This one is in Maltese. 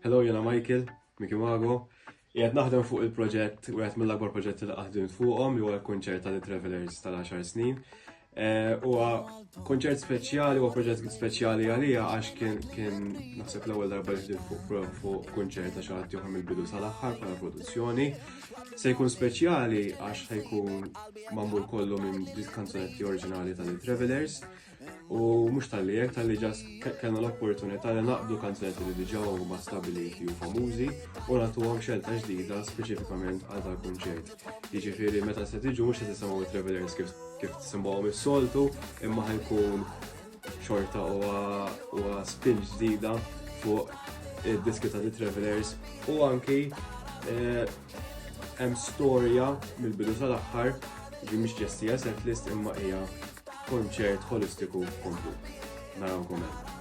Hello, jena Michael, Miki Mago. Jgħet naħdem fuq il-proġett, u għet mill-akbar proġett li għahdimt fuqom, ju għal-konċert tal Travelers tal-10 snin. U konċert speċjali, u proġett speċjali għalija għax kien naħseb l-ewwel darba li fuq konċert għax għad joħem il-bidu sal-axħar bħala produzzjoni. Se jkun speċjali għax ħajkun mamur kollu minn kanzonetti oriġinali tal Travelers. U mux tal-li jek, tal-li ġas kellna l-opportunità li naqdu kanzonetti li diġa huma stabiliti u famużi u nagħtu għom xelta ġdida speċifikament għal dal-konċert. Jiġifieri meta se tiġu mhux se tisimgħu Travelers kif tisimgħuhom is-soltu, imma ħajkun xorta u spin ġdida fuq id-diski ta' Travelers u anki hemm storja mill-bidu sal-aħħar ġi mhix ġestija setlist imma hija konċert holistiku komplu. Narawkom hemm.